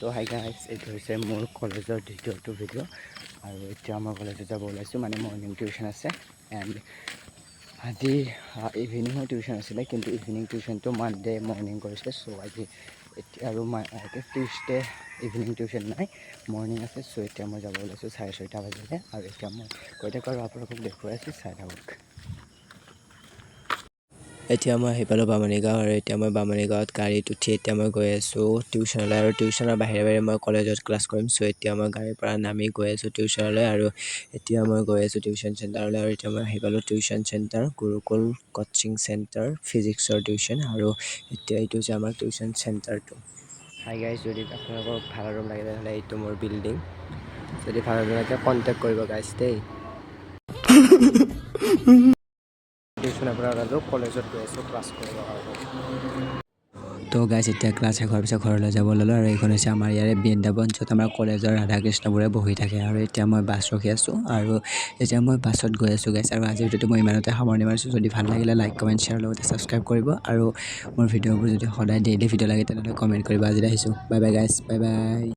তো hi guys, এইটো হৈছে মোৰ কলেজৰ দ্বিতীয়টো ভিডিঅ' আৰু এতিয়া মই কলেজত যাব ওলাইছোঁ। মানে মৰ্ণিং টিউশ্যন আছে এণ্ড আজি ইভিনিঙৰ টিউশ্যন আছিলে, কিন্তু ইভিনিং টিউশ্যনটো মানডে মৰ্ণিং কৰিছে। চ' আজি এতিয়া আৰু টিউচডে ইভিনিং টিউশ্যন নাই, মৰ্ণিং আছে। চ' এতিয়া মই যাব ওলাইছোঁ 6:30 বাজিলে আৰু এতিয়া মই গৈ থাকোঁ আৰু আপোনালোকক দেখুৱাই আছোঁ, চাই থাকক। এতিয়া মই আহি পালোঁ বামুণীগাঁও আৰু এতিয়া মই বামুণীগাঁৱত গাড়ীত উঠি এতিয়া মই গৈ আছোঁ টিউশ্যনলৈ আৰু টিউশ্যনৰ বাহিৰে বাহিৰে মই কলেজত ক্লাছ কৰিম। চ' এতিয়া মই গাড়ীৰ পৰা নামি গৈ আছোঁ টিউশ্যনলৈ আৰু এতিয়া মই গৈ আছোঁ টিউশ্যন চেণ্টাৰলৈ আৰু এতিয়া মই আহি পালোঁ tuition centre Gurukul coaching centre ফিজিক্সৰ টিউশ্যন আৰু এতিয়া এইটো হৈছে আমাৰ টিউশ্যন চেণ্টাৰটো। হাই গাইজ, যদি আপোনালোকক ভাড়া ৰুম লাগে তেনেহ'লে এইটো মোৰ বিল্ডিং। যদি ভাড়া ৰুম লাগে কণ্টেক্ট কৰিব গাইজ দেই। টিউশ্যনৰ পৰা ওলালোঁ, কলেজত গৈ আছোঁ ক্লাছ কৰিবৰ কাৰণে। তো গাইজ এতিয়া ক্লাছ শেষ হোৱাৰ পিছত ঘৰলৈ যাব ওলালোঁ আৰু এইখন হৈছে আমাৰ ইয়াৰে বৃন্দাবন, য'ত আমাৰ কলেজৰ ৰাধা কৃষ্ণবোৰে বহি থাকে। আৰু এতিয়া মই বাছ ৰখি আছোঁ আৰু এতিয়া মই বাছত গৈ আছোঁ গাইজ। আৰু আজিৰ ভিডিঅ'টো মই ইমানতে সামৰণি মাৰিছোঁ। যদি ভাল লাগিলে লাইক কমেণ্ট শ্বেয়াৰ লগতে ছাবস্ক্ৰাইব কৰিব আৰু মোৰ ভিডিঅ'বোৰ যদি সদায় ডেইলি ভিডিঅ' লাগে তেনেহ'লে কমেণ্ট কৰিব। আজিলৈ আহিছোঁ, bye bye guys, bye bye.